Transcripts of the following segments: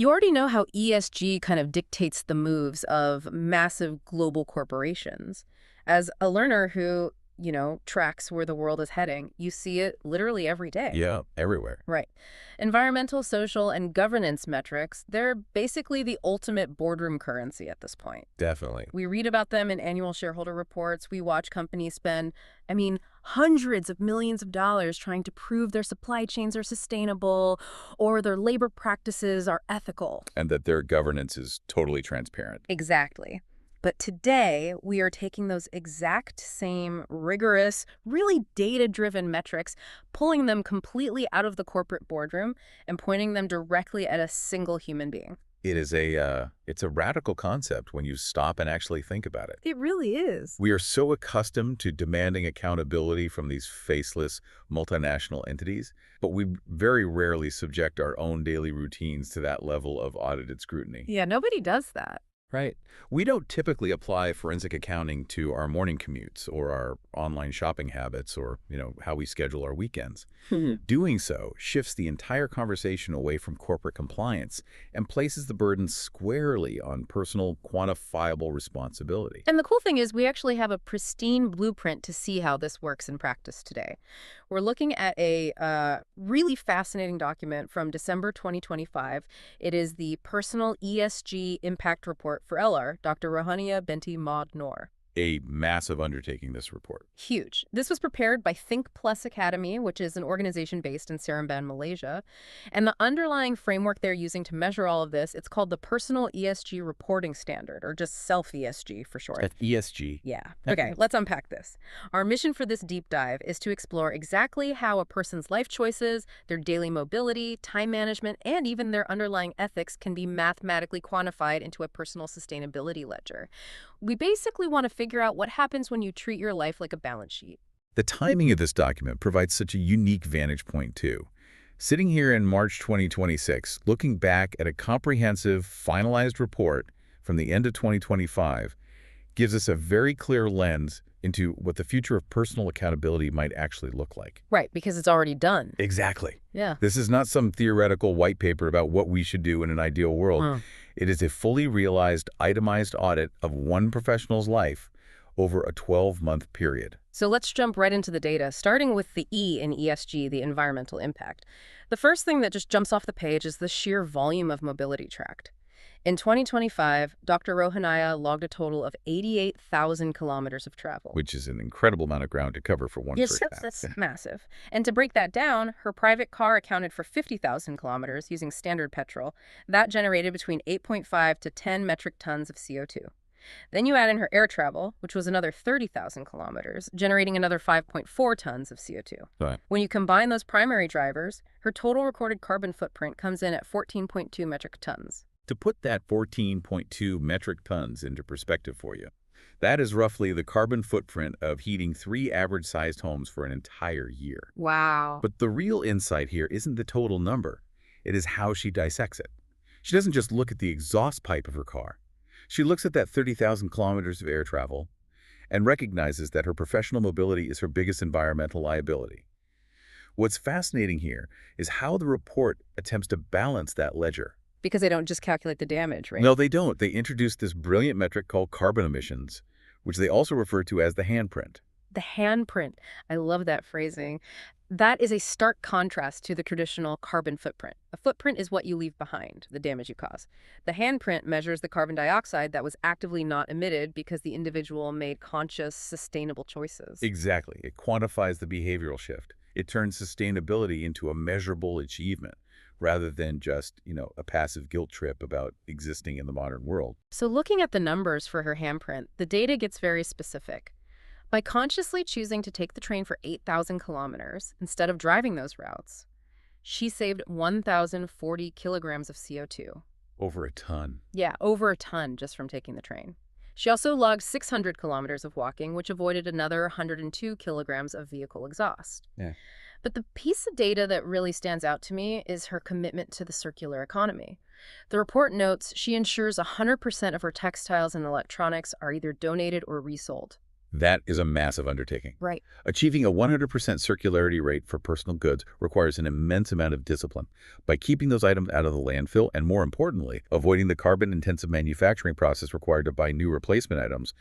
You already know how ESG kind of dictates the moves of massive global corporations. As a learner who, tracks where the world is heading, you see it literally every day. Yeah, everywhere. Right. Environmental, social, and governance metrics, they're basically the ultimate boardroom currency at this point. Definitely. We read about them in annual shareholder reports. We watch companies spend, hundreds of millions of dollars trying to prove their supply chains are sustainable or their labor practices are ethical. And that their governance is totally transparent. Exactly. But today, we are taking those exact same rigorous, really data-driven metrics, pulling them completely out of the corporate boardroom and pointing them directly at a single human being. It's a radical concept when you stop and actually think about it. It really is. We are so accustomed to demanding accountability from these faceless multinational entities, but we very rarely subject our own daily routines to that level of audited scrutiny. Yeah, nobody does that. Right. We don't typically apply forensic accounting to our morning commutes or our online shopping habits or, how we schedule our weekends. Doing so shifts the entire conversation away from corporate compliance and places the burden squarely on personal, quantifiable responsibility. And the cool thing is we actually have a pristine blueprint to see how this works in practice today. We're looking at a really fascinating document from December 2025. It is the Personal ESG Impact Report for LR, Dr. Rohanaya Benti Ma Noor. A massive undertaking, this report. Huge. This was prepared by Think Plus Academy, which is an organization based in Seremban, Malaysia. And the underlying framework they're using to measure all of this, it's called the Personal ESG Reporting Standard, or just SELF ESG for short. At ESG. Yeah. Okay, let's unpack this. Our mission for this deep dive is to explore exactly how a person's life choices, their daily mobility, time management, and even their underlying ethics can be mathematically quantified into a personal sustainability ledger. We basically want to figure out what happens when you treat your life like a balance sheet. The timing of this document provides such a unique vantage point, too. Sitting here in March 2026, looking back at a comprehensive, finalized report from the end of 2025 gives us a very clear lens into what the future of personal accountability might actually look like. Right, because it's already done. Exactly. Yeah. This is not some theoretical white paper about what we should do in an ideal world. It is a fully realized, itemized audit of one professional's life over a 12-month period. So let's jump right into the data, starting with the E in ESG, the environmental impact. The first thing that just jumps off the page is the sheer volume of mobility tracked. In 2025, Dr. Rohanaya logged a total of 88,000 kilometers of travel. Which is an incredible amount of ground to cover for one person. Yes, that's massive. And to break that down, her private car accounted for 50,000 kilometers using standard petrol. That generated between 8.5 to 10 metric tons of CO2. Then you add in her air travel, which was another 30,000 kilometers, generating another 5.4 tons of CO2. Right. When you combine those primary drivers, her total recorded carbon footprint comes in at 14.2 metric tons. To put that 14.2 metric tons into perspective for you, that is roughly the carbon footprint of heating 3 average-sized homes for an entire year. Wow. But the real insight here isn't the total number. It is how she dissects it. She doesn't just look at the exhaust pipe of her car. She looks at that 30,000 kilometers of air travel and recognizes that her professional mobility is her biggest environmental liability. What's fascinating here is how the report attempts to balance that ledger. Because they don't just calculate the damage, right? No, they don't. They introduced this brilliant metric called carbon emissions, which they also refer to as the handprint. The handprint. I love that phrasing. That is a stark contrast to the traditional carbon footprint. A footprint is what you leave behind, the damage you cause. The handprint measures the carbon dioxide that was actively not emitted because the individual made conscious, sustainable choices. Exactly. It quantifies the behavioral shift. It turns sustainability into a measurable achievement, rather than just, a passive guilt trip about existing in the modern world. So looking at the numbers for her handprint, the data gets very specific. By consciously choosing to take the train for 8,000 kilometers instead of driving those routes, she saved 1,040 kilograms of CO2. Over a ton. Yeah, over a ton just from taking the train. She also logged 600 kilometers of walking, which avoided another 102 kilograms of vehicle exhaust. Yeah. But the piece of data that really stands out to me is her commitment to the circular economy. The report notes she ensures 100% of her textiles and electronics are either donated or resold. That is a massive undertaking. Right. Achieving a 100% circularity rate for personal goods requires an immense amount of discipline. By keeping those items out of the landfill and, more importantly, avoiding the carbon-intensive manufacturing process required to buy new replacement items,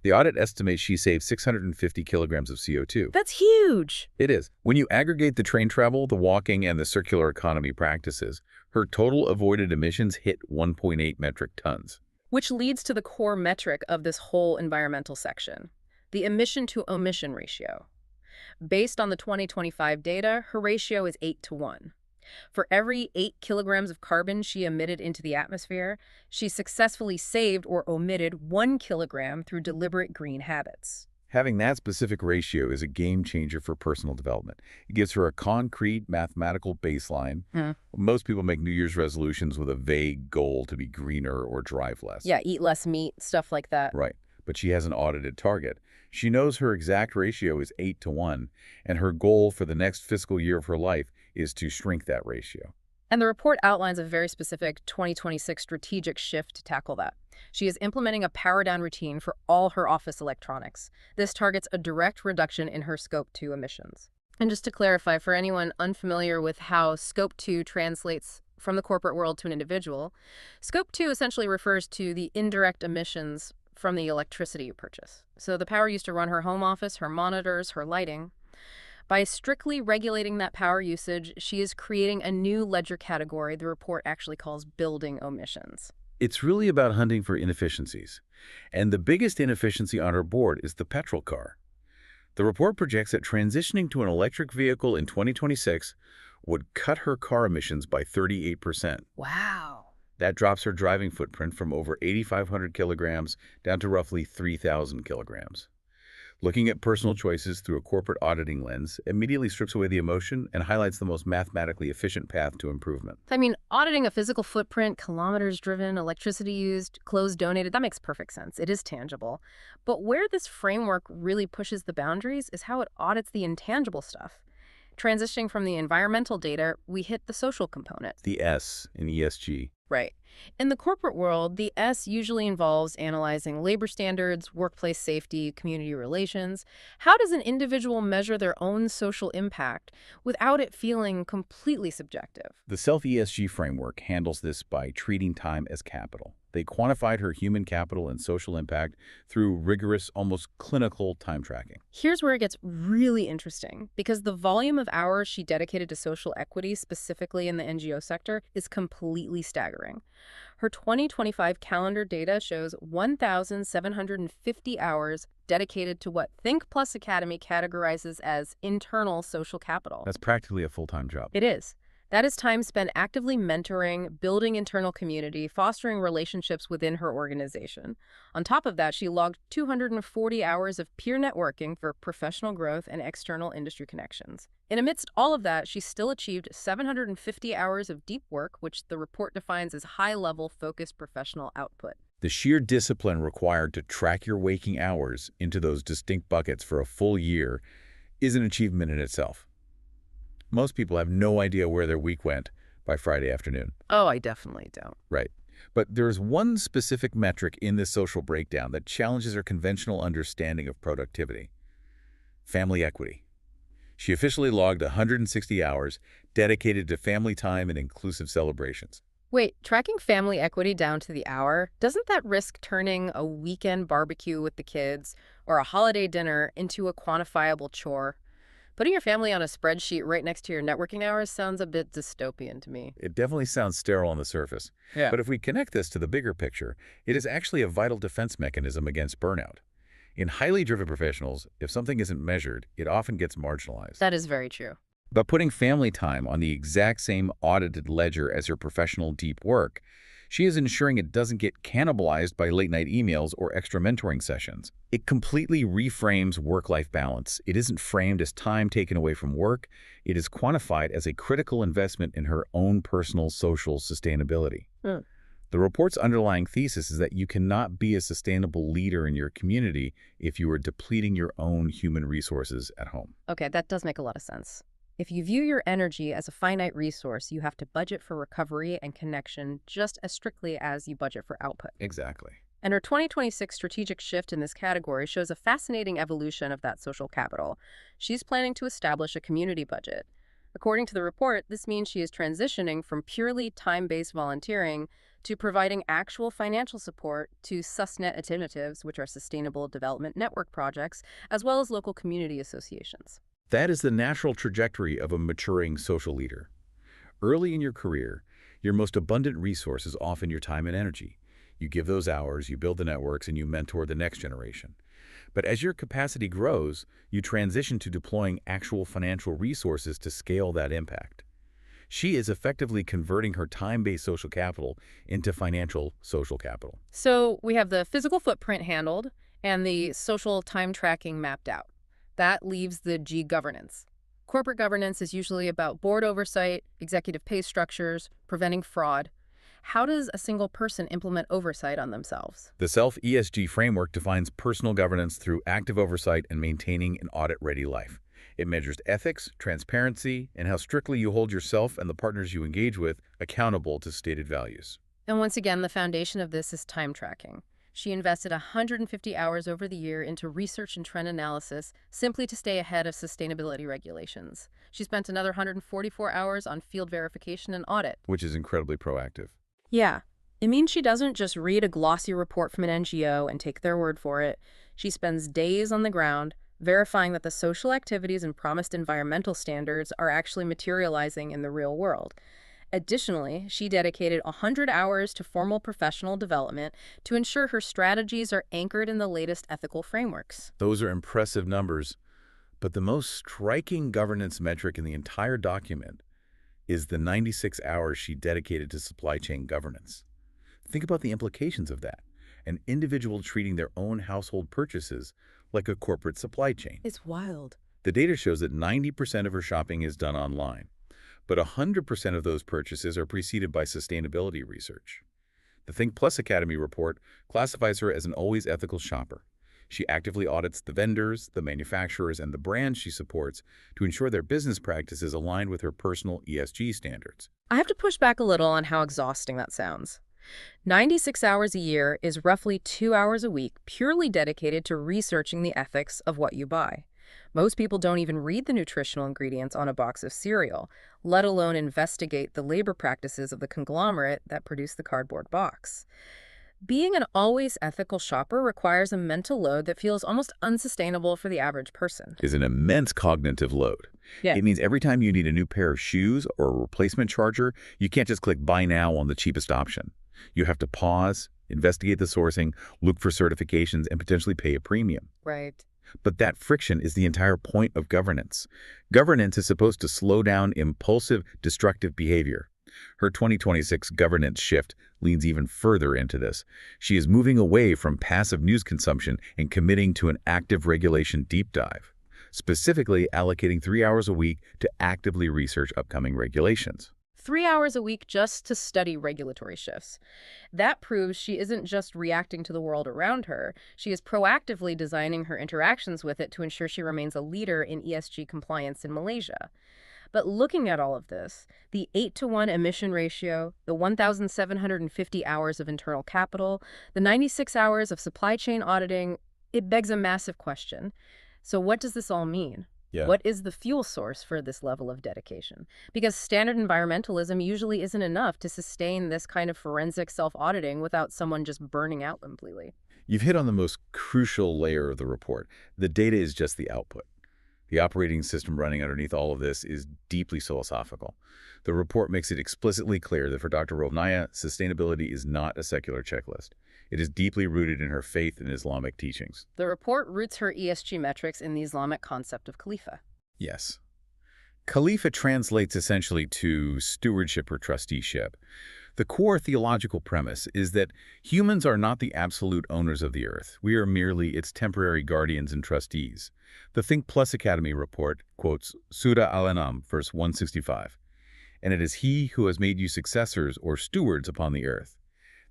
the audit estimates she saved 650 kilograms of CO2. That's huge. It is. When you aggregate the train travel, the walking, and the circular economy practices, her total avoided emissions hit 1.8 metric tons. Which leads to the core metric of this whole environmental section, the emission-to-omission ratio. Based on the 2025 data, her ratio is 8:1. For every 8 kilograms of carbon she emitted into the atmosphere, she successfully saved or omitted 1 kilogram through deliberate green habits. Having that specific ratio is a game changer for personal development. It gives her a concrete mathematical baseline. Most people make New Year's resolutions with a vague goal to be greener or drive less. Yeah, eat less meat, stuff like that. Right. But she has an audited target. She knows her exact ratio is 8:1, and her goal for the next fiscal year of her life is to shrink that ratio. And the report outlines a very specific 2026 strategic shift to tackle that. She is implementing a power-down routine for all her office electronics. This targets a direct reduction in her Scope 2 emissions. And just to clarify, for anyone unfamiliar with how Scope 2 translates from the corporate world to an individual, Scope 2 essentially refers to the indirect emissions from the electricity you purchase. So the power used to run her home office, her monitors, her lighting. By strictly regulating that power usage, she is creating a new ledger category the report actually calls building omissions. It's really about hunting for inefficiencies. And the biggest inefficiency on her board is the petrol car. The report projects that transitioning to an electric vehicle in 2026 would cut her car emissions by 38%. Wow. That drops her driving footprint from over 8,500 kilograms down to roughly 3,000 kilograms. Looking at personal choices through a corporate auditing lens immediately strips away the emotion and highlights the most mathematically efficient path to improvement. I mean, auditing a physical footprint, kilometers driven, electricity used, clothes donated, that makes perfect sense. It is tangible. But where this framework really pushes the boundaries is how it audits the intangible stuff. Transitioning from the environmental data, we hit the social component. The S in ESG. Right. In the corporate world, the S usually involves analyzing labor standards, workplace safety, community relations. How does an individual measure their own social impact without it feeling completely subjective? The SELF ESG framework handles this by treating time as capital. They quantified her human capital and social impact through rigorous, almost clinical time tracking. Here's where it gets really interesting, because the volume of hours she dedicated to social equity, specifically in the NGO sector, is completely staggering. Her 2025 calendar data shows 1,750 hours dedicated to what Think Plus Academy categorizes as internal social capital. That's practically a full-time job. It is. That is time spent actively mentoring, building internal community, fostering relationships within her organization. On top of that, she logged 240 hours of peer networking for professional growth and external industry connections. And amidst all of that, she still achieved 750 hours of deep work, which the report defines as high-level, focused professional output. The sheer discipline required to track your waking hours into those distinct buckets for a full year is an achievement in itself. Most people have no idea where their week went by Friday afternoon. Oh, I definitely don't. Right. But there's one specific metric in this social breakdown that challenges our conventional understanding of productivity: family equity. She officially logged 160 hours dedicated to family time and inclusive celebrations. Wait, tracking family equity down to the hour, doesn't that risk turning a weekend barbecue with the kids or a holiday dinner into a quantifiable chore? Putting your family on a spreadsheet right next to your networking hours sounds a bit dystopian to me. It definitely sounds sterile on the surface. Yeah. But if we connect this to the bigger picture, it is actually a vital defense mechanism against burnout. In highly driven professionals, if something isn't measured, it often gets marginalized. That is very true. But putting family time on the exact same audited ledger as her professional deep work, she is ensuring it doesn't get cannibalized by late-night emails or extra mentoring sessions. It completely reframes work-life balance. It isn't framed as time taken away from work. It is quantified as a critical investment in her own personal social sustainability. The report's underlying thesis is that you cannot be a sustainable leader in your community if you are depleting your own human resources at home. Okay, that does make a lot of sense. If you view your energy as a finite resource, you have to budget for recovery and connection just as strictly as you budget for output. Exactly. And her 2026 strategic shift in this category shows a fascinating evolution of that social capital. She's planning to establish a community budget. According to the report, this means she is transitioning from purely time-based volunteering to providing actual financial support to SUSNet initiatives, which are Sustainable Development Network projects, as well as local community associations. That is the natural trajectory of a maturing social leader. Early in your career, your most abundant resource is often your time and energy. You give those hours, you build the networks, and you mentor the next generation. But as your capacity grows, you transition to deploying actual financial resources to scale that impact. She is effectively converting her time-based social capital into financial social capital. So we have the physical footprint handled and the social time tracking mapped out. That leaves the G governance. Corporate governance is usually about board oversight, executive pay structures, preventing fraud. How does a single person implement oversight on themselves? The SELF ESG framework defines personal governance through active oversight and maintaining an audit-ready life. It measures ethics, transparency, and how strictly you hold yourself and the partners you engage with accountable to stated values. And once again, the foundation of this is time tracking. She invested 150 hours over the year into research and trend analysis simply to stay ahead of sustainability regulations. She spent another 144 hours on field verification and audit. Which is incredibly proactive. Yeah, it means she doesn't just read a glossy report from an NGO and take their word for it. She spends days on the ground verifying that the social activities and promised environmental standards are actually materializing in the real world. Additionally, she dedicated 100 hours to formal professional development to ensure her strategies are anchored in the latest ethical frameworks. Those are impressive numbers, but the most striking governance metric in the entire document is the 96 hours she dedicated to supply chain governance. Think about the implications of that. An individual treating their own household purchases like a corporate supply chain. It's wild. The data shows that 90% of her shopping is done online, but 100% of those purchases are preceded by sustainability research. The Think Plus Academy report classifies her as an always ethical shopper. She actively audits the vendors, the manufacturers, and the brands she supports to ensure their business practices align with her personal ESG standards. I have to push back a little on how exhausting that sounds. 96 hours a year is roughly 2 hours a week purely dedicated to researching the ethics of what you buy. Most people don't even read the nutritional ingredients on a box of cereal, let alone investigate the labor practices of the conglomerate that produced the cardboard box. Being an always ethical shopper requires a mental load that feels almost unsustainable for the average person. Is an immense cognitive load. Yeah. It means every time you need a new pair of shoes or a replacement charger, you can't just click buy now on the cheapest option. You have to pause, investigate the sourcing, look for certifications, and potentially pay a premium. Right. But that friction is the entire point of governance. Governance is supposed to slow down impulsive, destructive behavior. Her 2026 governance shift leans even further into this. She is moving away from passive news consumption and committing to an active regulation deep dive, specifically allocating 3 hours a week to actively research upcoming regulations. 3 hours a week just to study regulatory shifts. That proves she isn't just reacting to the world around her. She is proactively designing her interactions with it to ensure she remains a leader in ESG compliance in Malaysia. But looking at all of this, the 8-to-1 emission ratio, the 1,750 hours of internal capital, the 96 hours of supply chain auditing, it begs a massive question. So what does this all mean? Yeah. What is the fuel source for this level of dedication? Because standard environmentalism usually isn't enough to sustain this kind of forensic self-auditing without someone just burning out completely. You've hit on the most crucial layer of the report. The data is just the output. The operating system running underneath all of this is deeply philosophical. The report makes it explicitly clear that for Dr. Rohanaya, sustainability is not a secular checklist. It is deeply rooted in her faith in Islamic teachings. The report roots her ESG metrics in the Islamic concept of khalifa. Yes. Khalifa translates essentially to stewardship or trusteeship. The core theological premise is that humans are not the absolute owners of the earth. We are merely its temporary guardians and trustees. The Think Plus Academy report quotes Surah Al-An'am, verse 165, "And it is he who has made you successors or stewards upon the earth."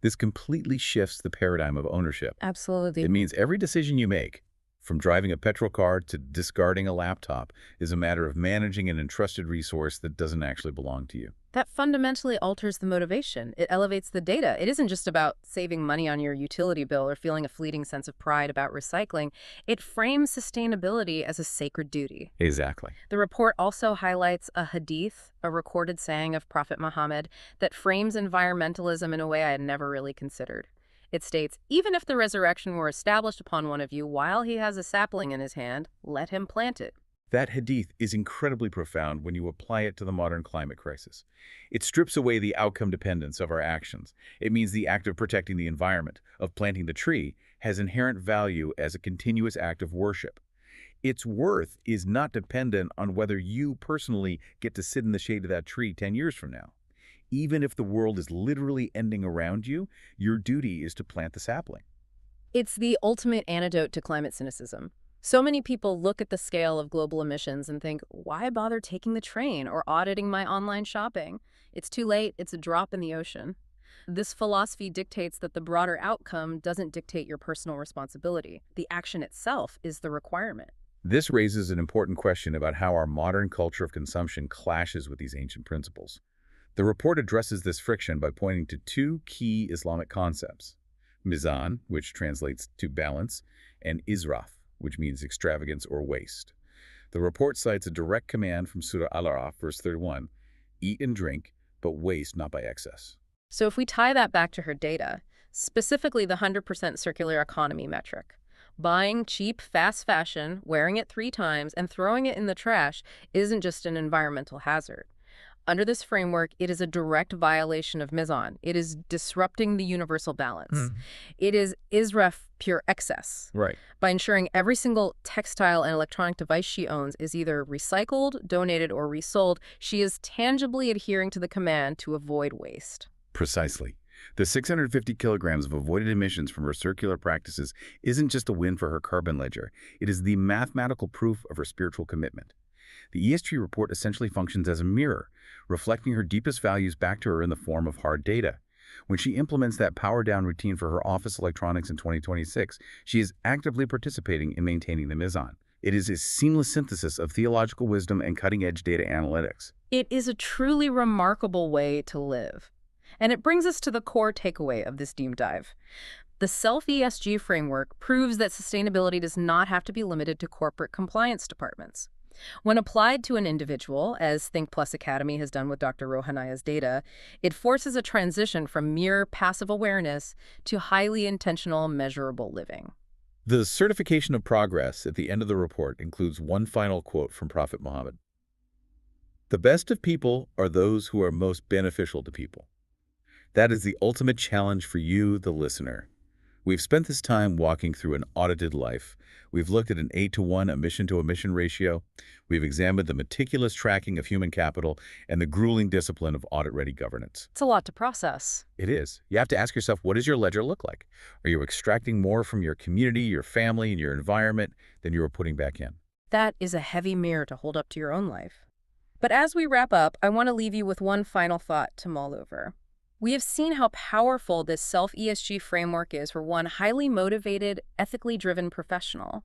This completely shifts the paradigm of ownership. Absolutely. It means every decision you make, From driving a petrol car to discarding a laptop is a matter of managing an entrusted resource that doesn't actually belong to you. That fundamentally alters the motivation. It elevates the data. It isn't just about saving money on your utility bill or feeling a fleeting sense of pride about recycling. It frames sustainability as a sacred duty. Exactly. The report also highlights a hadith, a recorded saying of Prophet Muhammad, that frames environmentalism in a way I had never really considered. It states, "Even if the resurrection were established upon one of you while he has a sapling in his hand, let him plant it." That hadith is incredibly profound when you apply it to the modern climate crisis. It strips away the outcome dependence of our actions. It means the act of protecting the environment, of planting the tree, has inherent value as a continuous act of worship. Its worth is not dependent on whether you personally get to sit in the shade of that tree 10 years from now. Even if the world is literally ending around you, your duty is to plant the sapling. It's the ultimate antidote to climate cynicism. So many people look at the scale of global emissions and think, why bother taking the train or auditing my online shopping? It's too late. It's a drop in the ocean. This philosophy dictates that the broader outcome doesn't dictate your personal responsibility. The action itself is the requirement. This raises an important question about how our modern culture of consumption clashes with these ancient principles. The report addresses this friction by pointing to two key Islamic concepts: mizan, which translates to balance, and israf, which means extravagance or waste. The report cites a direct command from Surah Al-Araf, verse 31, "Eat and drink, but waste not by excess." So if we tie that back to her data, specifically the 100% circular economy metric, buying cheap, fast fashion, wearing it 3 times, and throwing it in the trash isn't just an environmental hazard. Under this framework, it is a direct violation of mizan. It is disrupting the universal balance. It is israf, pure excess. Right. By ensuring every single textile and electronic device she owns is either recycled, donated, or resold, she is tangibly adhering to the command to avoid waste. Precisely. The 650 kilograms of avoided emissions from her circular practices isn't just a win for her carbon ledger. It is the mathematical proof of her spiritual commitment. The ESG report essentially functions as a mirror, reflecting her deepest values back to her in the form of hard data. When she implements that power-down routine for her office electronics in 2026, she is actively participating in maintaining the mizan. It is a seamless synthesis of theological wisdom and cutting-edge data analytics. It is a truly remarkable way to live. And it brings us to the core takeaway of this deep dive. The SELF ESG framework proves that sustainability does not have to be limited to corporate compliance departments. When applied to an individual, as Think Plus Academy has done with Dr. Rohanaya's data, it forces a transition from mere passive awareness to highly intentional, measurable living. The certification of progress at the end of the report includes one final quote from Prophet Muhammad. "The best of people are those who are most beneficial to people." That is the ultimate challenge for you, the listener. We've spent this time walking through an audited life. We've looked at an 8-to-1 emission-to-omission ratio. We've examined the meticulous tracking of human capital and the grueling discipline of audit-ready governance. It's a lot to process. It is. You have to ask yourself, what does your ledger look like? Are you extracting more from your community, your family, and your environment than you are putting back in? That is a heavy mirror to hold up to your own life. But as we wrap up, I want to leave you with one final thought to mull over. We have seen how powerful this SELF ESG framework is for one highly motivated, ethically driven professional.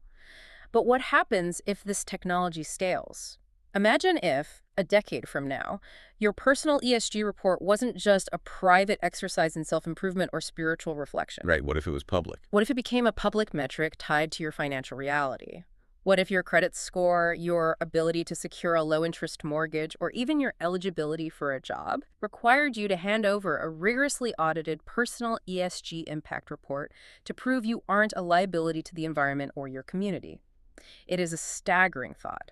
But what happens if this technology scales? Imagine if, a decade from now, your personal ESG report wasn't just a private exercise in self-improvement or spiritual reflection. Right, what if it was public? What if it became a public metric tied to your financial reality? What if your credit score, your ability to secure a low-interest mortgage, or even your eligibility for a job required you to hand over a rigorously audited personal ESG impact report to prove you aren't a liability to the environment or your community? It is a staggering thought.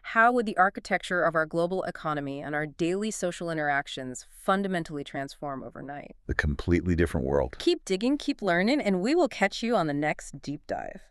How would the architecture of our global economy and our daily social interactions fundamentally transform overnight? A completely different world. Keep digging, keep learning, and we will catch you on the next deep dive.